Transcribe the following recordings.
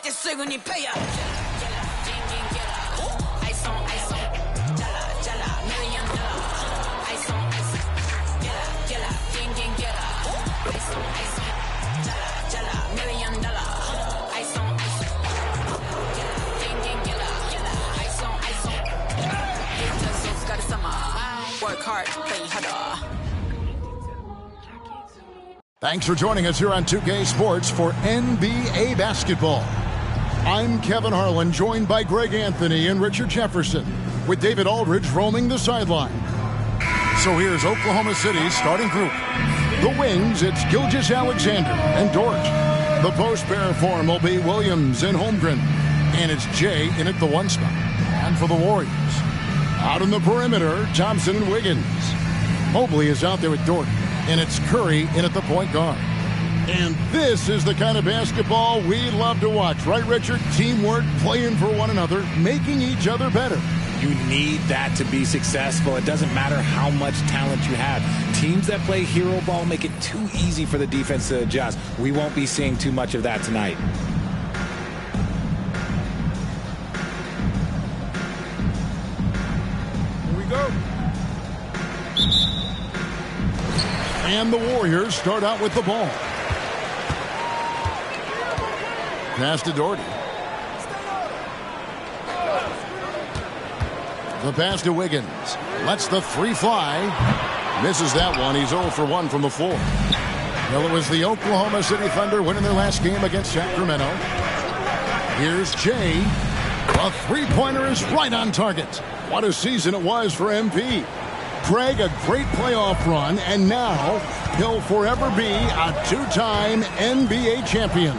때 수근이 패야. Ice on, ice on. Jala, jala, $1 million. Ice on, ice on. Jala, jala, jala. Ice on, ice on. Jala, jala, $1 million. Ice on, ice on. Jala, ice on, ice on. It just got a summer. Work hard, play harder. Thanks for joining us here on 2K Sports for NBA basketball. I'm Kevin Harlan, joined by Greg Anthony and Richard Jefferson, with David Aldridge roaming the sideline. So here's Oklahoma City's starting group. The wings, it's Gilgeous-Alexander and Dort. The post pair form will be Williams and Holmgren. And it's Jay in at the 1 spot. And for the Warriors, out on the perimeter, Thompson and Wiggins. Mobley is out there with Dort. And it's Curry in at the point guard. And this is the kind of basketball we love to watch, right, Richard? Teamwork, playing for one another, making each other better. You need that to be successful. It doesn't matter how much talent you have. Teams that play hero ball make it too easy for the defense to adjust. We won't be seeing too much of that tonight. Here we go. And the Warriors start out with the ball. Pass to Doherty. The pass to Wiggins. Lets the 3 fly. Misses that one. He's 0 for 1 from the floor. Well, it was the Oklahoma City Thunder winning their last game against Sacramento. Here's Jay. A 3-pointer is right on target. What a season it was for MP. Greg, a great playoff run, and now he'll forever be a 2-time NBA champion.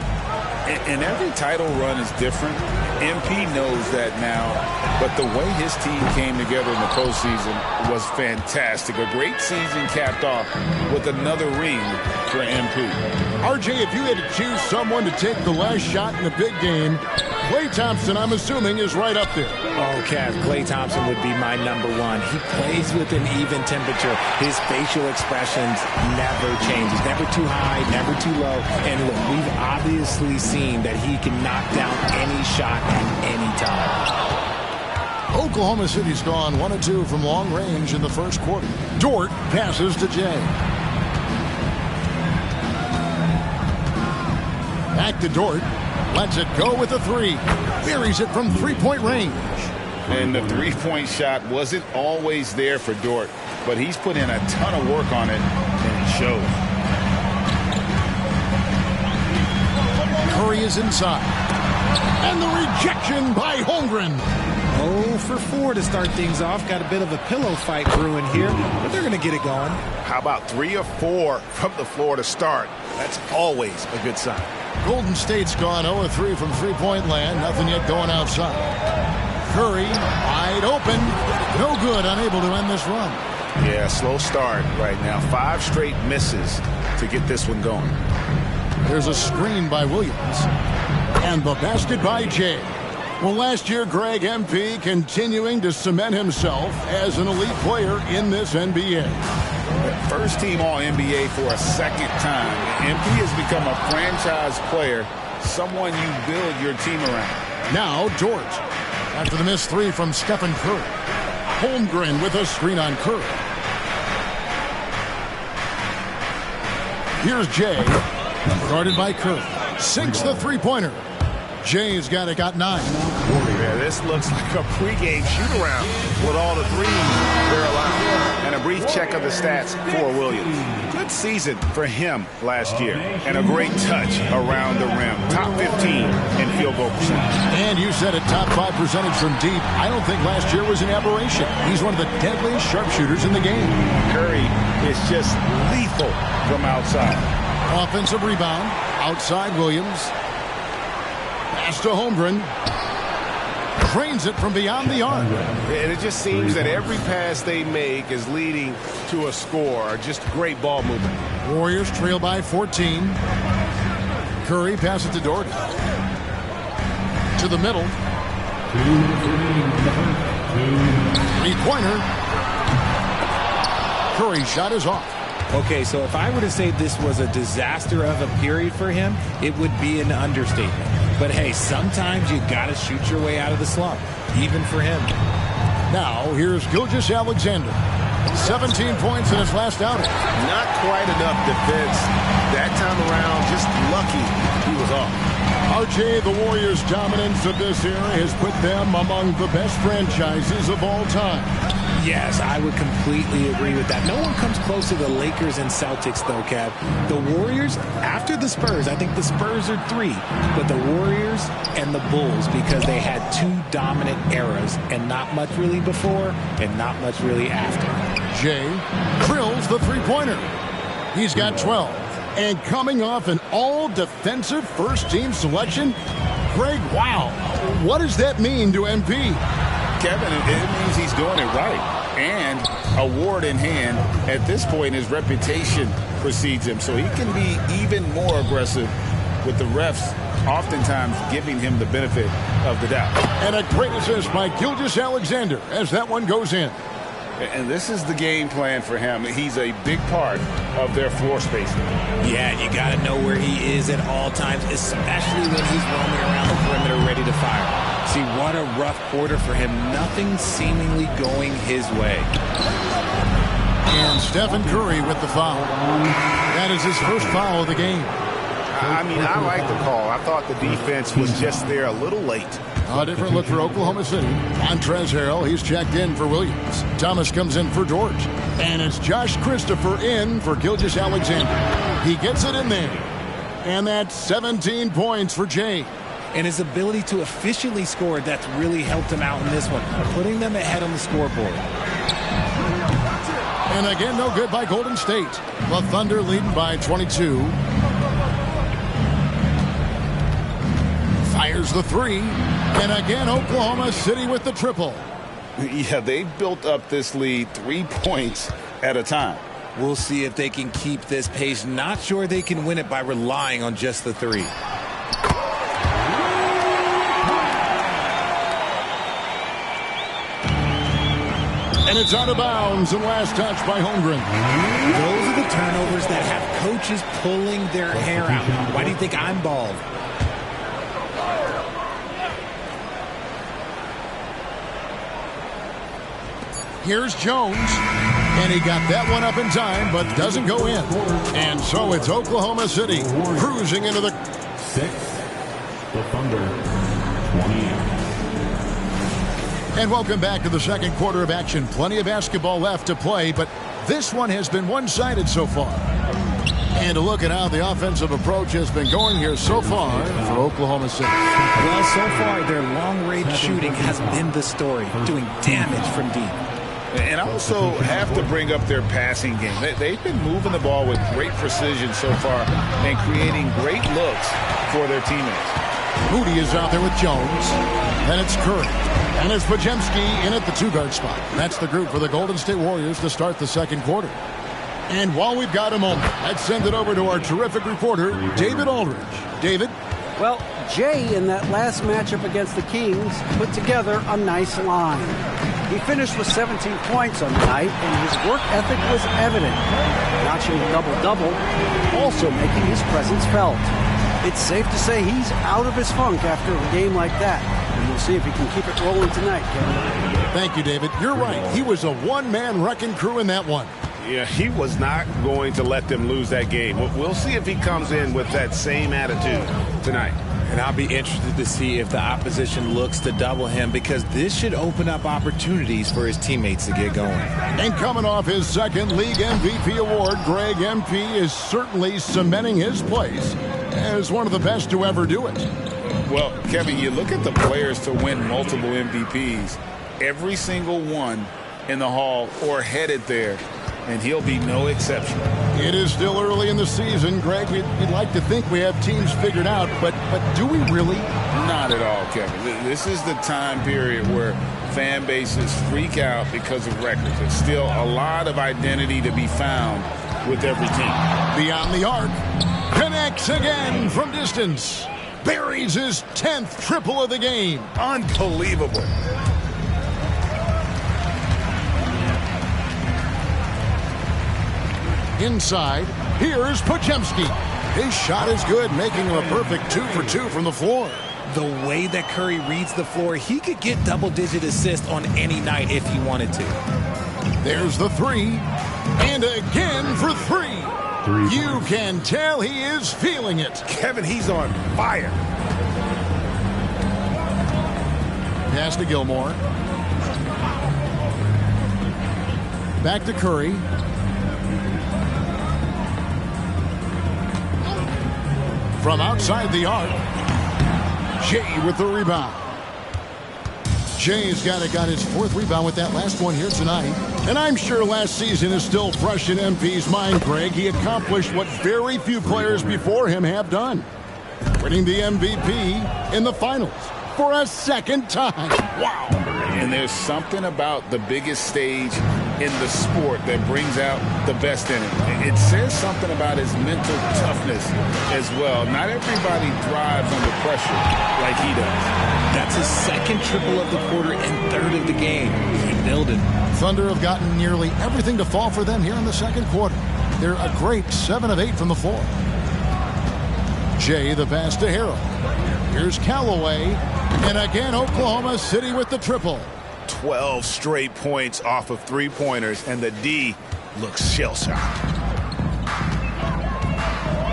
And every title run is different. MP knows that now, but the way his team came together in the postseason was fantastic. A great season capped off with another ring for MP. RJ, if you had to choose someone to take the last shot in the big game, Klay Thompson, I'm assuming, is right up there. Oh, Kev, Klay Thompson would be my number one. He plays with an even temperature. His facial expressions never change. He's never too high, never too low. And look, we've obviously seen that he can knock down any shot at any time. Oklahoma City's gone 1 of 2 from long range in the first quarter. Dort passes to Jay. Back to Dort. Lets it go with a 3. Buries it from 3-point range. And the 3-point shot wasn't always there for Dort, but he's put in a ton of work on it, and it shows. Curry is inside. And the rejection by Holmgren. 0 for 4 to start things off. Got a bit of a pillow fight brewing here, but they're going to get it going. How about 3 or 4 from the floor to start? That's always a good sign. Golden State's gone 0-3 from 3-point land. Nothing yet going outside. Curry wide open. No good. Unable to end this run. Yeah, slow start right now. 5 straight misses to get this one going. There's a screen by Williams. And the basket by Jay. Well, last year, Greg MP continuing to cement himself as an elite player in this NBA. First team All-NBA for a second time. MP has become a franchise player, someone you build your team around. Now, Dort. After the missed 3 from Stephen Curry. Holmgren with a screen on Curry. Here's Jay. Guarded by Curry. Sinks the 3-pointer. Jay's got 9. Yeah, this looks like a pregame shoot-around with all the threes they're allowed. And a brief check of the stats for Williams. Good season for him last year. And a great touch around the rim. Top 15 in field goal percentage. And you said a top 5 percentage from deep. I don't think last year was an aberration. He's one of the deadliest sharpshooters in the game. Curry is just lethal from outside. Offensive rebound. Outside Williams. Pass to Holmgren. Drains it from beyond the arc. And it just seems that every pass they make is leading to a score. Just great ball movement. Warriors trail by 14. Curry passes to Dort. To the middle. 3-pointer. Curry's shot is off. Okay, so if I were to say this was a disaster of a period for him, it would be an understatement. But, hey, sometimes you got to shoot your way out of the slump, even for him. Now, here's Gilgeous-Alexander. 17 points in his last outing. Not quite enough defense that time around. Just lucky he was off. RJ, the Warriors' dominance of this era has put them among the best franchises of all time. Yes, I would completely agree with that. No one comes close to the Lakers and Celtics, though, Kev. The Warriors, after the Spurs, I think the Spurs are 3, but the Warriors and the Bulls, because they had 2 dominant eras, and not much really before and not much really after. Jay drills the three-pointer. He's got 12. And coming off an all-defensive first-team selection, Greg, wow, what does that mean to MP? Kevin, it means he's doing it right. And award in hand, at this point, his reputation precedes him. So he can be even more aggressive with the refs oftentimes giving him the benefit of the doubt. And a great assist by Gilgeous-Alexander as that one goes in. And this is the game plan for him. He's a big part of their floor spacing. Yeah, you got to know where he is at all times, especially when he's roaming around the perimeter ready to fire. See, what a rough quarter for him. Nothing seemingly going his way. And Stephen Curry with the foul. That is his first foul of the game. I mean, I like the call. I thought the defense was just there a little late. A different look for Oklahoma City. Montrezl Harrell, he's checked in for Williams. Thomas comes in for George. And it's Josh Christopher in for Gilgeous-Alexander. He gets it in there. And that's 17 points for Jay. And his ability to efficiently score, that's really helped him out in this one, putting them ahead on the scoreboard. And again, no good by Golden State. The Thunder leading by 22. Fires the three. And again, Oklahoma City with the triple. Yeah, they built up this lead 3 points at a time. We'll see if they can keep this pace. Not sure they can win it by relying on just the 3. And it's out of bounds and last touch by Holmgren. Those are the turnovers that have coaches pulling their hair out. Why do you think I'm bald? Here's Jones. And he got that one up in time, but doesn't go in. And so it's Oklahoma City cruising into the 6. The Thunder 28. And welcome back to the second quarter of action. Plenty of basketball left to play, but this one has been one-sided so far. And a look at how the offensive approach has been going here so far for Oklahoma City. Well, so far, their long-range shooting has been the story, doing damage from deep. And I also have to bring up their passing game. They've been moving the ball with great precision so far and creating great looks for their teammates. Moody is out there with Jones. Then it's Curry. And it's Podziemski in at the 2-guard spot. That's the group for the Golden State Warriors to start the second quarter. And while we've got a moment, let's send it over to our terrific reporter, David Aldridge. David? Well, Jay, in that last matchup against the Kings, put together a nice line. He finished with 17 points on the night, and his work ethic was evident. Notching a double-double, also making his presence felt. It's safe to say he's out of his funk after a game like that. And we'll see if he can keep it rolling tonight, Kevin. Thank you, David. You're right. He was a one-man wrecking crew in that one. Yeah, he was not going to let them lose that game. We'll see if he comes in with that same attitude tonight. And I'll be interested to see if the opposition looks to double him, because this should open up opportunities for his teammates to get going. And coming off his second league MVP award, Greg MP is certainly cementing his place as one of the best to ever do it. Well, Kevin, you look at the players to win multiple MVPs, every single one in the hall or headed there, and he'll be no exception. It is still early in the season, Greg. We'd like to think we have teams figured out, but do we really? Not at all, Kevin. This is the time period where fan bases freak out because of records. There's still a lot of identity to be found with every team. Beyond the arc, connects again from distance. Buries his 10th triple of the game. Unbelievable. Inside, here's Podziemski. His shot is good, making him a perfect 2 for 2 from the floor. the way that Curry reads the floor, he could get double-digit assists on any night if he wanted to. There's the three, and again for three. You can tell he is feeling it. Kevin, he's on fire. Pass to Gilmore. Back to Curry. From outside the arc, Jay with the rebound. Jay's got his fourth rebound with that last one here tonight. And I'm sure last season is still fresh in MP's mind, Greg. He accomplished what very few players before him have done. Winning the MVP in the finals for a second time. Wow. And there's something about the biggest stage in the sport that brings out the best in it. It says something about his mental toughness as well. Not everybody thrives under pressure like he does. That's his second triple of the quarter and third of the game. He nailed it. Thunder have gotten nearly everything to fall for them here in the second quarter. They're a great 7 of 8 from the floor. Jay the pass to Harrell. Here's Callaway. And again, Oklahoma City with the triple. 12 straight points off of three-pointers, and the D looks shell-shocked.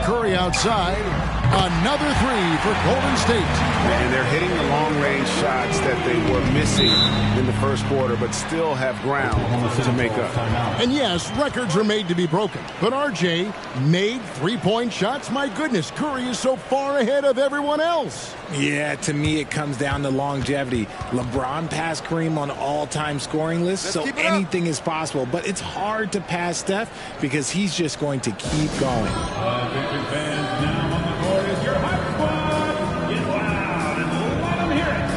Curry outside. Another three for Golden State. And they're hitting the long-range shots that they were missing in the first quarter, but still have ground to make up. And yes, records are made to be broken. But RJ made three-point shots. My goodness, Curry is so far ahead of everyone else. Yeah, to me it comes down to longevity. LeBron passed Kareem on all-time scoring lists, so anything is possible. But it's hard to pass Steph because he's just going to keep going. Now on the court is your hype squad. Get loud and let them hear it.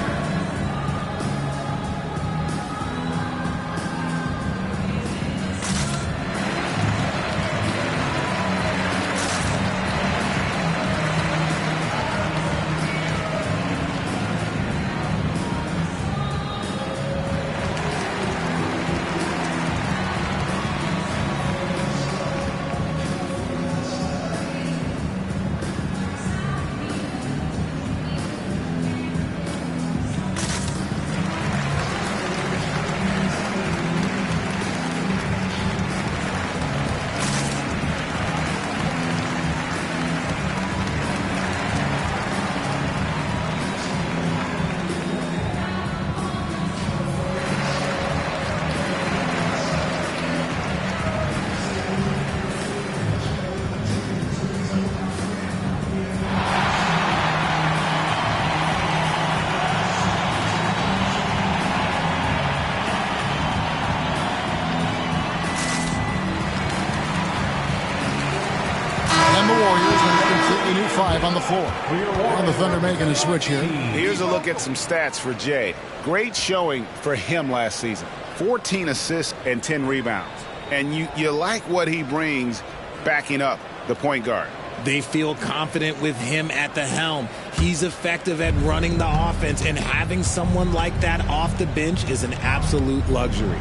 On the floor. And the Thunder making a switch here. Here's a look at some stats for Jay. Great showing for him last season. 14 assists and 10 rebounds. And you like what he brings backing up the point guard. They feel confident with him at the helm. He's effective at running the offense, and having someone like that off the bench is an absolute luxury.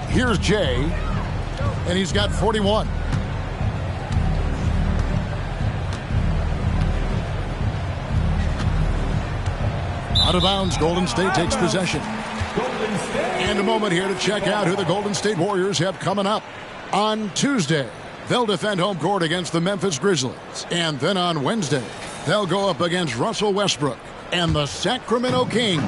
Here's Jay, and he's got 41. Out of bounds, Golden State takes possession. And a moment here to check out who the Golden State Warriors have coming up. On Tuesday, they'll defend home court against the Memphis Grizzlies. And then on Wednesday, they'll go up against Russell Westbrook and the Sacramento Kings.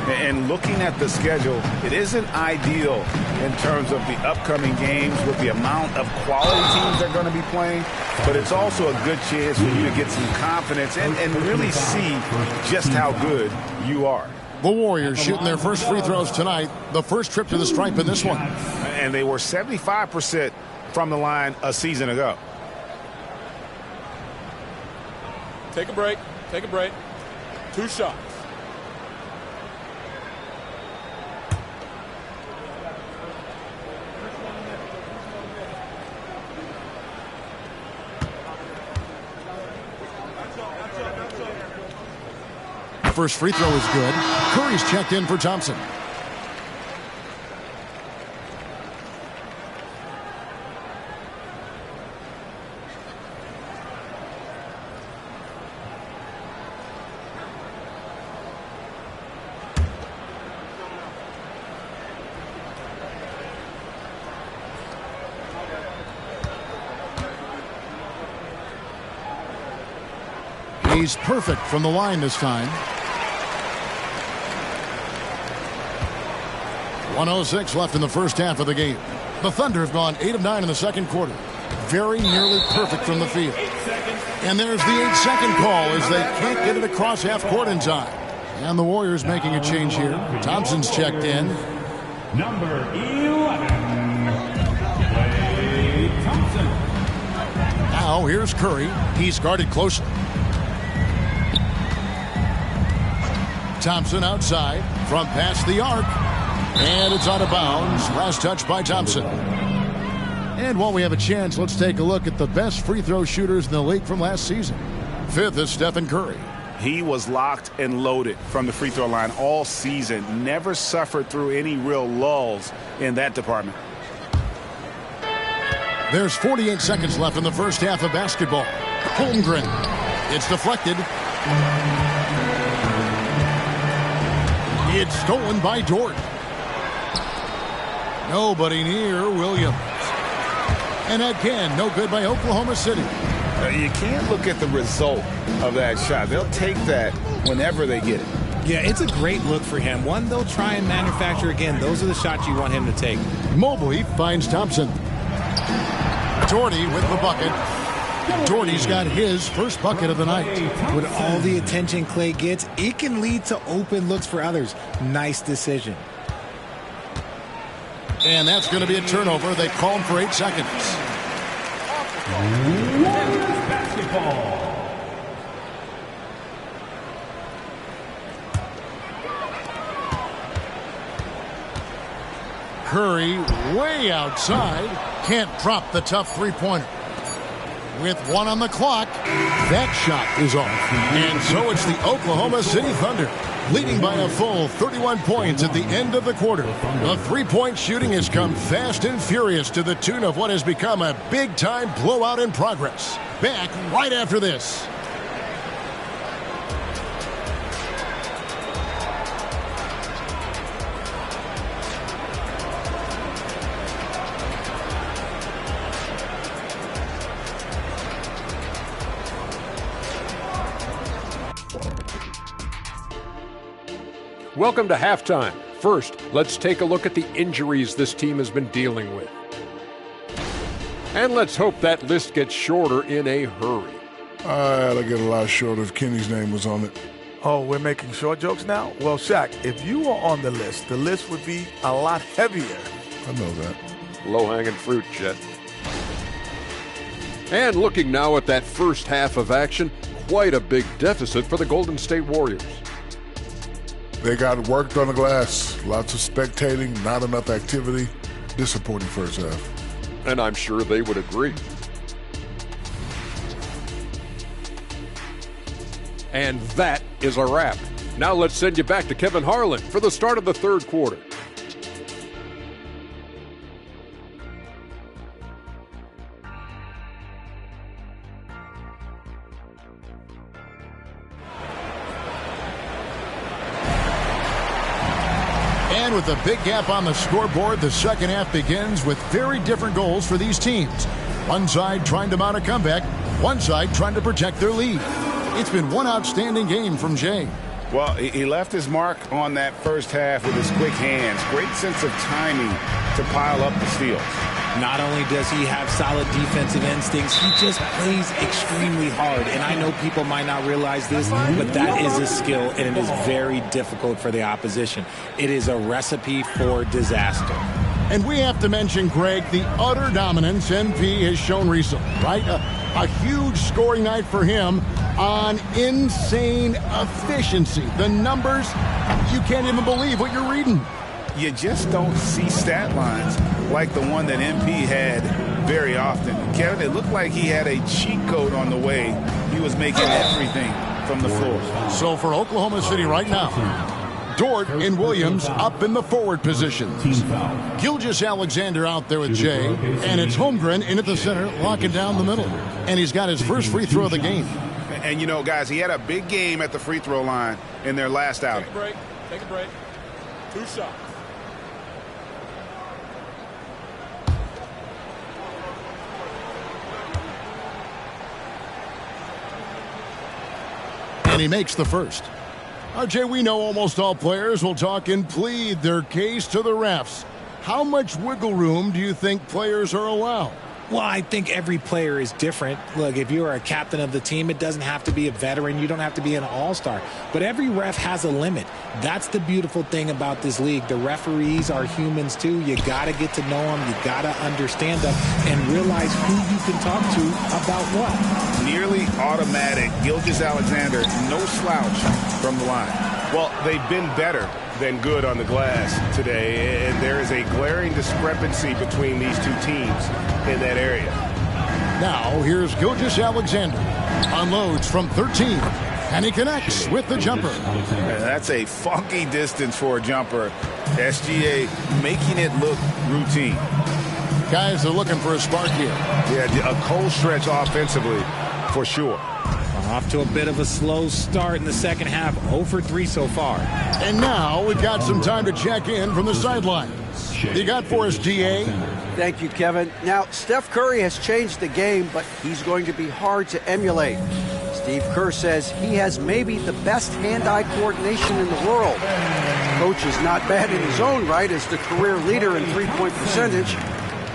And looking at the schedule, it isn't ideal in terms of the upcoming games with the amount of quality teams they're going to be playing. But it's also a good chance for you to get some confidence and really see just how good you are. The Warriors shooting their first free throws tonight. The first trip to the stripe in this one. And they were 75% from the line a season ago. Take a break. Take a break. 2 shots. First free throw is good. Curry's checked in for Thompson. He's perfect from the line this time. 1:06 left in the first half of the game. The Thunder have gone 8 of 9 in the second quarter. Very nearly perfect from the field. And there's the 8-second call as they can't get it across half court in time. And the Warriors making a change here. Thompson's checked in. Number 11, Klay Thompson. Now here's Curry. He's guarded closely. Thompson outside from past the arc. And it's out of bounds. Last touch by Thompson. And while we have a chance, let's take a look at the best free throw shooters in the league from last season. 5th is Stephen Curry. He was locked and loaded from the free throw line all season. Never suffered through any real lulls in that department. There's 48 seconds left in the first half of basketball. Holmgren. It's deflected. It's stolen by Dort. Nobody near Williams. And again, no good by Oklahoma City. You can't look at the result of that shot. They'll take that whenever they get it. Yeah, it's a great look for him. One they'll try and manufacture again. Those are the shots you want him to take. Mobley finds Thompson. Doherty with the bucket. Doherty's got his first bucket of the night. With all the attention Klay gets, it can lead to open looks for others. Nice decision. And that's going to be a turnover. They call him for 8 seconds. Warriors basketball. Curry way outside. Can't drop the tough three-pointer. With 1 on the clock, that shot is off. And so it's the Oklahoma City Thunder, leading by a full 31 points at the end of the quarter. The three-point shooting has come fast and furious to the tune of what has become a big-time blowout in progress. Back right after this. Welcome to halftime. First, let's take a look at the injuries this team has been dealing with. And let's hope that list gets shorter in a hurry. I'll get a lot shorter if Kenny's name was on it. Oh, we're making short jokes now? Well, Shaq, if you were on the list would be a lot heavier. I know that. Low-hanging fruit, Jet. And looking now at that first half of action, quite a big deficit for the Golden State Warriors. They got worked on the glass. Lots of spectating, not enough activity. Disappointing first half. And I'm sure they would agree. And that is a wrap. Now let's send you back to Kevin Harlan for the start of the third quarter. And with a big gap on the scoreboard, the second half begins with very different goals for these teams. One side trying to mount a comeback, one side trying to protect their lead. It's been one outstanding game from Jay. Well, he left his mark on that first half with his quick hands. Great sense of timing to pile up the steals. Not only does he have solid defensive instincts, he just plays extremely hard. And I know people might not realize this, but that is a skill, and it is very difficult for the opposition. It is a recipe for disaster. And we have to mention, Greg, the utter dominance MP has shown recently, right? A huge scoring night for him on insane efficiency. The numbers, you can't even believe what you're reading. You just don't see stat lines like the one that MP had very often. Kevin, it looked like he had a cheat code on the way he was making everything from the floor. So for Oklahoma City right now, Dort and Williams up in the forward positions. Gilgeous-Alexander out there with Jay, and it's Holmgren in at the center, locking down the middle. And he's got his first free throw of the game. And, you know, guys, he had a big game at the free throw line in their last outing. Take a break. Take a break. 2 shots. And he makes the first. RJ, we know almost all players will talk and plead their case to the refs. How much wiggle room do you think players are allowed? Well, I think every player is different. Look, if you're a captain of the team, it doesn't have to be a veteran. You don't have to be an all-star. But every ref has a limit. That's the beautiful thing about this league. The referees are humans, too. You got to get to know them. You got to understand them and realize who you can talk to about what. Nearly automatic. Gilgeous-Alexander, no slouch from the line. Well, they've been better than good on the glass today, and there is a glaring discrepancy between these two teams in that area. Now, here's Gilgeous-Alexander. Unloads from 13, and he connects with the jumper. And that's a funky distance for a jumper. SGA making it look routine. Guys are looking for a spark here. Yeah, a cold stretch offensively, for sure. Off to a bit of a slow start in the second half. 0 for 3 so far. And now we've got some time to check in from the sideline. You got for us, GA? Thank you, Kevin. Now, Steph Curry has changed the game, but he's going to be hard to emulate. Steve Kerr says he has maybe the best hand-eye coordination in the world. Coach is not bad in his own right as the career leader in three-point percentage.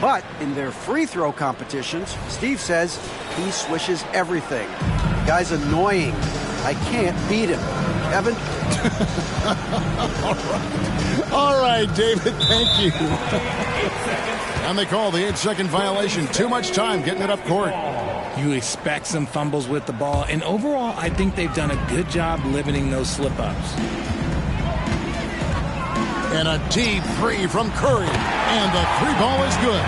But in their free throw competitions, Steve says he swishes everything. The guy's annoying. I can't beat him. Evan? All right, David, thank you. And they call the 8-second violation. Too much time getting it up court. You expect some fumbles with the ball, and overall, I think they've done a good job limiting those slip-ups. And a deep three from Curry. And the three ball is good.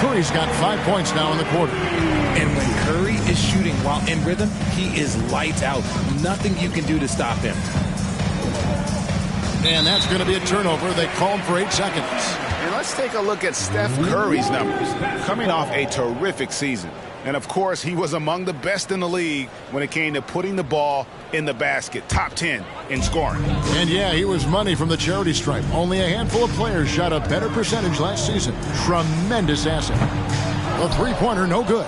Curry's got 5 points now in the quarter. And when Curry is shooting while in rhythm, he is lights out. Nothing you can do to stop him. And that's going to be a turnover. They called for 8 seconds. And let's take a look at Steph Curry's numbers. Coming off a terrific season. And, of course, he was among the best in the league when it came to putting the ball in the basket. Top 10 in scoring. And, yeah, he was money from the charity stripe. Only a handful of players shot a better percentage last season. Tremendous asset. The three-pointer, no good.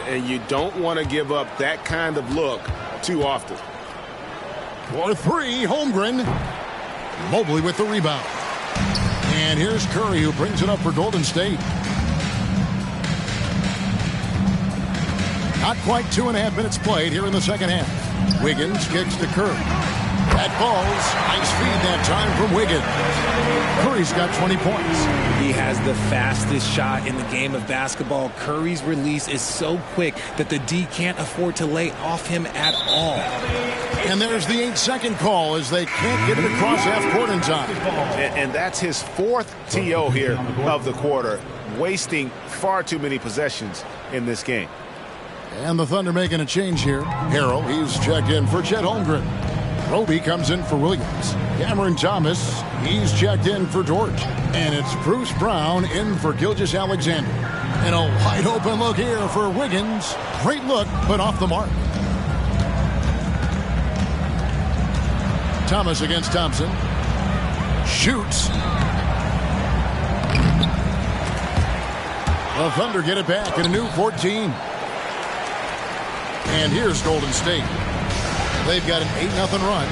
And you don't want to give up that kind of look too often. For 3, Holmgren. Mobley with the rebound. And here's Curry, who brings it up for Golden State. Not quite 2.5 minutes played here in the second half. Wiggins kicks to Curry. That falls. Nice feed that time from Wiggins. Curry's got 20 points. He has the fastest shot in the game of basketball. Curry's release is so quick that the D can't afford to lay off him at all. And there's the 8-second call as they can't get it across half court in time. And that's his 4th TO here of the quarter, wasting far too many possessions in this game. And the Thunder making a change here. Harrell, he's checked in for Chet Holmgren. Roby comes in for Williams. Cameron Thomas, he's checked in for George. And it's Bruce Brown in for Gilgeous-Alexander. And a wide open look here for Wiggins. Great look, but off the mark. Thomas against Thompson. Shoots. The Thunder get it back in a new 14. And here's Golden State. They've got an 8-0 run.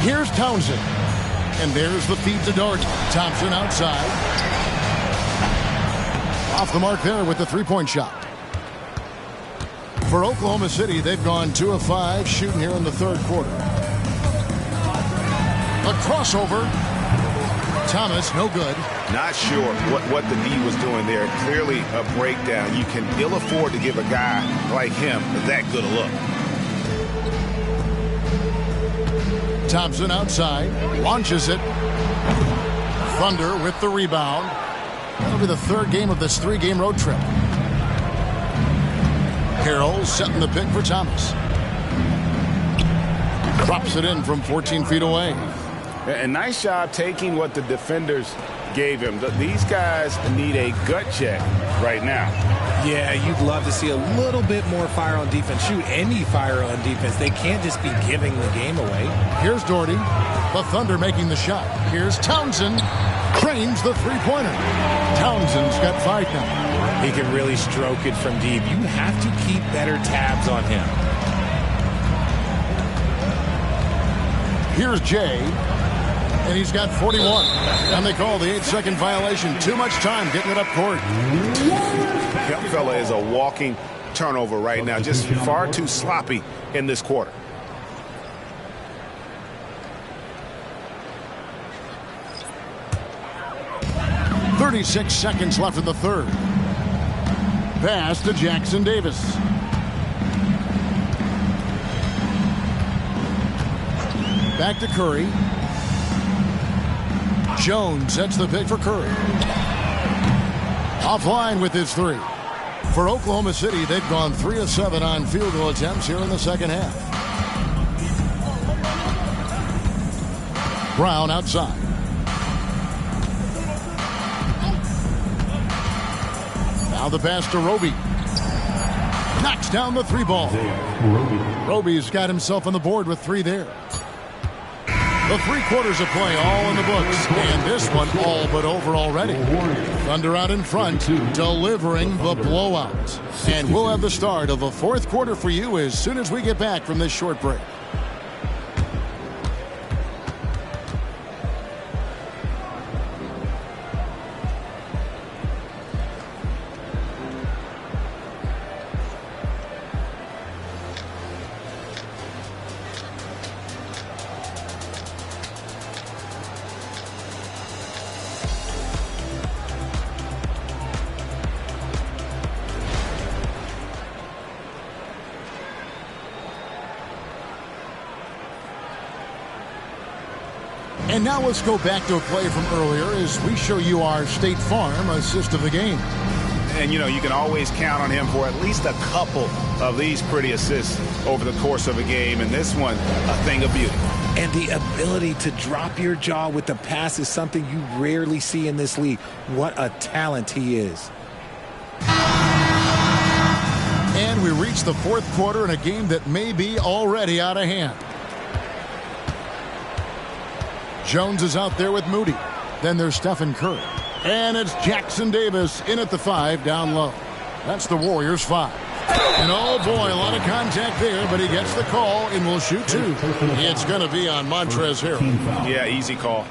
Here's Townsend. And there's the feed to Dort. Thompson outside. Off the mark there with the three-point shot. For Oklahoma City, they've gone 2 of 5 shooting here in the third quarter. A crossover. Thomas, no good. Not sure what the D was doing there. Clearly a breakdown. You can ill afford to give a guy like him that good a look. Thompson outside. Launches it. Thunder with the rebound. That'll be the third game of this 3-game road trip. Harrell setting the pick for Thomas. Drops it in from 14 feet away. A nice job taking what the defenders gave him. These guys need a gut check right now. Yeah, you'd love to see a little bit more fire on defense. Shoot, any fire on defense. They can't just be giving the game away. Here's Doherty. The Thunder making the shot. Here's Townsend. Trains the three-pointer. Townsend's got 5 now. He can really stroke it from deep. You have to keep better tabs on him. Here's Jay, and he's got 41. And they call the 8-second violation. Too much time getting it up court. Young fella is a walking turnover right now. Just far too sloppy in this quarter. .36 seconds left in the third. Pass to Jackson Davis. Back to Curry. Jones sets the pick for Curry. Offline with his three. For Oklahoma City, they've gone 3 of 7 on field goal attempts here in the second half. Brown outside. Now the pass to Roby. Knocks down the three ball. Roby's got himself on the board with 3 there. The 3 quarters of play all in the books. And this one all but over already. Thunder out in front, delivering the blowout. And we'll have the start of the 4th quarter for you as soon as we get back from this short break. And now let's go back to a play from earlier as we show you our State Farm assist of the game. And, you know, you can always count on him for at least a couple of these pretty assists over the course of a game. And this one, a thing of beauty. And the ability to drop your jaw with the pass is something you rarely see in this league. What a talent he is. And we reach the 4th quarter in a game that may be already out of hand. Jones is out there with Moody. Then there's Stephen Curry. And it's Jackson Davis in at the 5 down low. That's the Warriors 5. And oh boy, a lot of contact there, but he gets the call and will shoot 2. It's going to be on Montrezl Harrell. Yeah, easy call.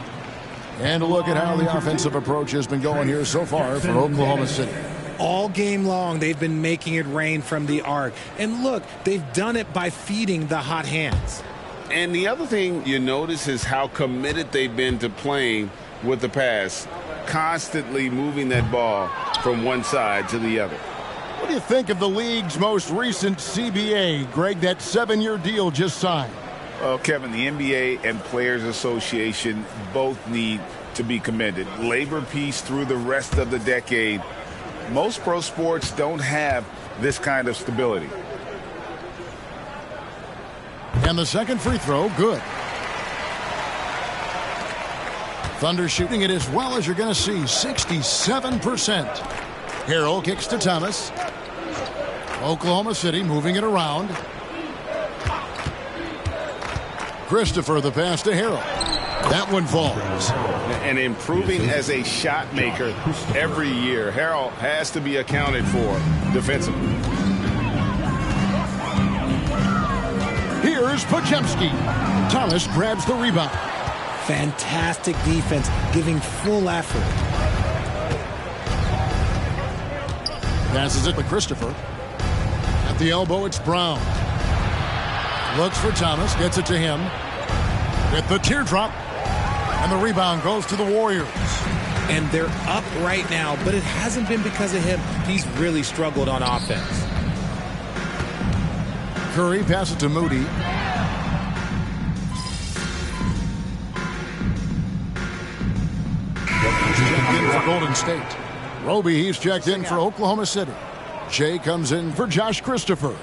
And a look at how the offensive approach has been going here so far for Oklahoma City. All game long, they've been making it rain from the arc. And look, they've done it by feeding the hot hands. And the other thing you notice is how committed they've been to playing with the pass, constantly moving that ball from one side to the other. What do you think of the league's most recent CBA, Greg, that 7-year deal just signed? Well, Kevin, the NBA and Players Association both need to be commended. Labor peace through the rest of the decade. Most pro sports don't have this kind of stability. And the second free throw, good. Thunder shooting it as well as you're going to see, 67%. Harrell kicks to Thomas. Oklahoma City moving it around. Christopher, the pass to Harrell. That one falls. And improving as a shot maker every year. Harrell has to be accounted for defensively. Here's Podziemski. Thomas grabs the rebound. Fantastic defense, giving full effort. Passes it to Christopher. At the elbow, it's Brown. Looks for Thomas, gets it to him. With the teardrop. And the rebound goes to the Warriors. And they're up right now, but it hasn't been because of him. He's really struggled on offense. Curry passes to Moody. Checked in for Golden State. Roby, he's checked in for Oklahoma City. Jay comes in for Josh Christopher.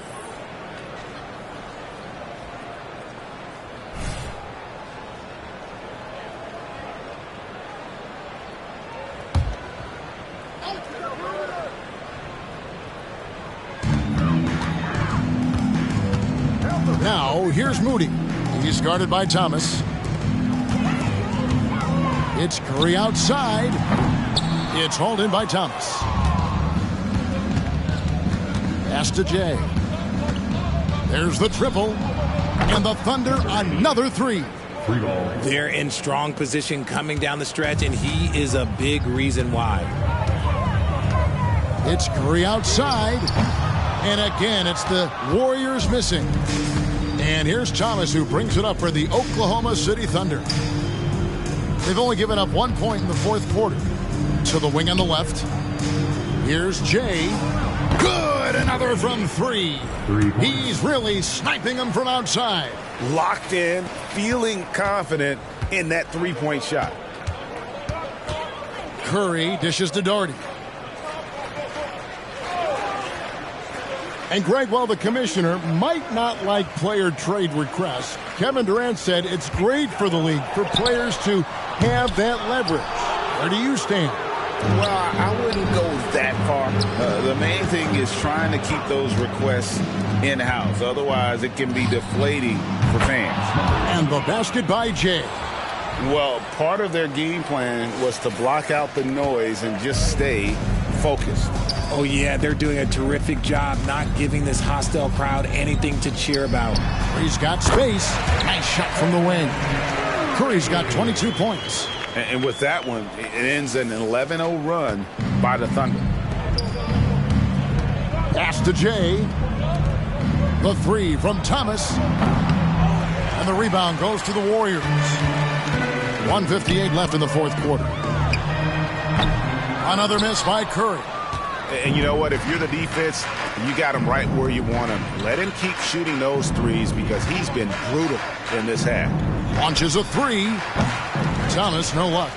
Now, here's Moody. He's guarded by Thomas. It's Curry outside. It's hauled in by Thomas. Pass to Jay. There's the triple. And the Thunder another three. They're in strong position coming down the stretch, and he is a big reason why. It's Curry outside. And again, it's the Warriors missing. And here's Thomas, who brings it up for the Oklahoma City Thunder. They've only given up 1 point in the fourth quarter. To the wing on the left. Here's Jay. Good! Another from three. He's really sniping them from outside. Locked in, feeling confident in that three-point shot. Curry dishes to Doherty. And Greg, while the commissioner might not like player trade requests, Kevin Durant said it's great for the league for players to have that leverage. Where do you stand? Well, I wouldn't go that far. The main thing is trying to keep those requests in-house. Otherwise, it can be deflating for fans. And the basket by Jay. Well, part of their game plan was to block out the noise and just stay focused. Oh, yeah, they're doing a terrific job not giving this hostile crowd anything to cheer about. Curry's got space. Nice shot from the wing. Curry's got 22 points. And with that one, it ends an 11-0 run by the Thunder. Pass to Jay. The three from Thomas. And the rebound goes to the Warriors. 1:58 left in the fourth quarter. Another miss by Curry. And you know what? If you're the defense, you got him right where you want him. Let him keep shooting those threes because he's been brutal in this half. Launches a three. Thomas, no luck.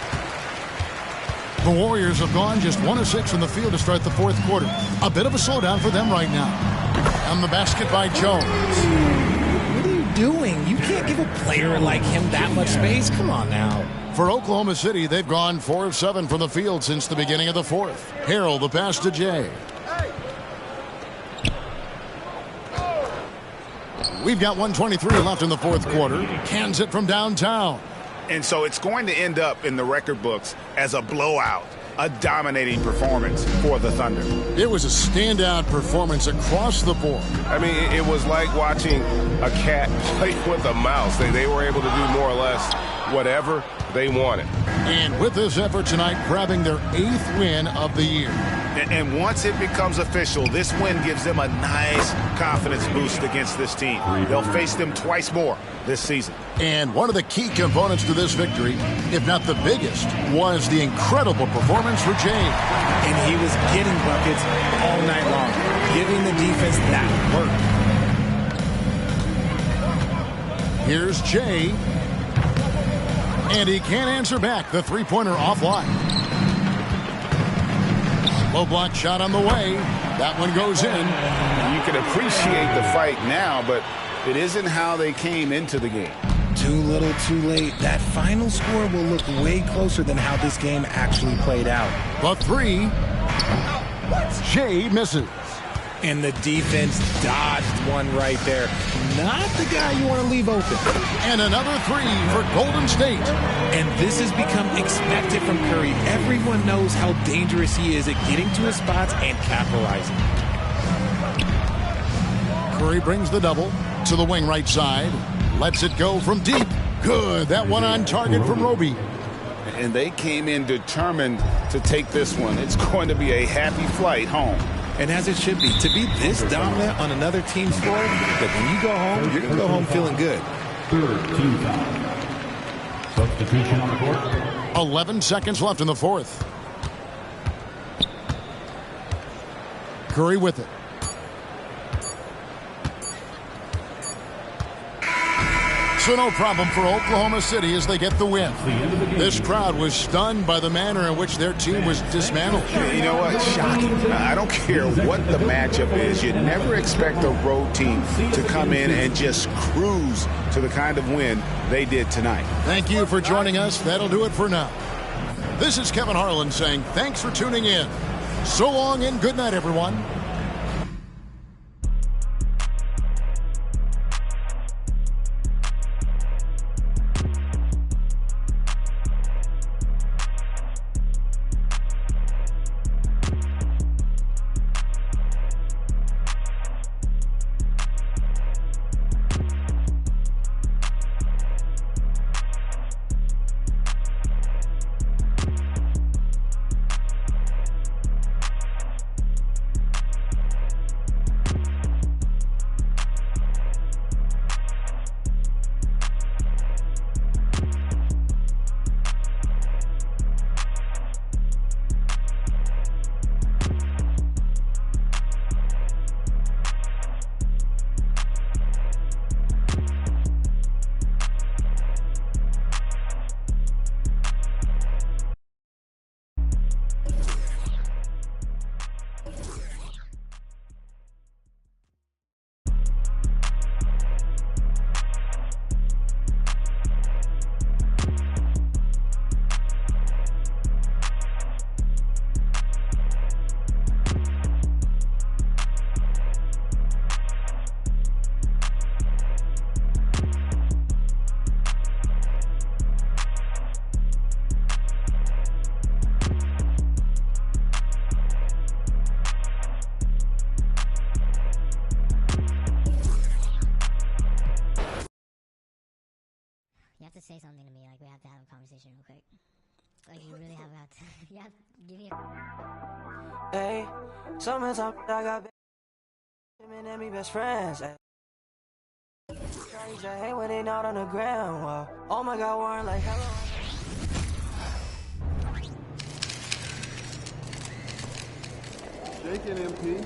The Warriors have gone just 1 of 6 from the field to start the fourth quarter. A bit of a slowdown for them right now. And the basket by Jones. What are you doing? You can't give a player like him that much space. Come on now. For Oklahoma City, they've gone 4 of 7 from the field since the beginning of the fourth. Harrell, the pass to Jay. We've got 1:23 left in the fourth quarter. Cans it from downtown. And so it's going to end up in the record books as a blowout, a dominating performance for the Thunder. It was a standout performance across the board. I mean, it was like watching a cat play with a mouse. They were able to do more or less whatever they wanted. And with this effort tonight, grabbing their 8th win of the year. And once it becomes official, this win gives them a nice confidence boost against this team. They'll face them twice more this season. And one of the key components to this victory, if not the biggest, was the incredible performance for Jay. And he was getting buckets all night long, giving the defense that work. Here's Jay. And he can't answer back. The three-pointer offline. Low block shot on the way. That one goes in. You can appreciate the fight now, but it isn't how they came into the game. Too little, too late. That final score will look way closer than how this game actually played out. The three. Jay misses. And the defense dodged one right there. Not the guy you want to leave open. And another three for Golden State. And this has become expected from Curry. Everyone knows how dangerous he is at getting to his spots and capitalizing. Curry brings the double to the wing right side. Lets it go from deep. Good. That one on target from Roby. And they came in determined to take this one. It's going to be a happy flight home. And as it should be, to be this dominant on another team's floor, that when you go home, you're going to go home feeling good. Third team foul. Substitution on the court. 11 seconds left in the fourth. Curry with it. So no problem for Oklahoma City as they get the win. This crowd was stunned by the manner in which their team was dismantled. You know what? Shocking. I don't care what the matchup is. You never expect a road team to come in and just cruise to the kind of win they did tonight. Thank you for joining us. That'll do it for now. This is Kevin Harlan saying thanks for tuning in. So long and good night, everyone. say something to me. Like, we have to have a conversation real quick. Like, you really have got to. You have to give me a. Hey, summertime, I got women and me best friends. I hate when they not on the ground. Oh my God, Warren, like hello. Shake it, MP.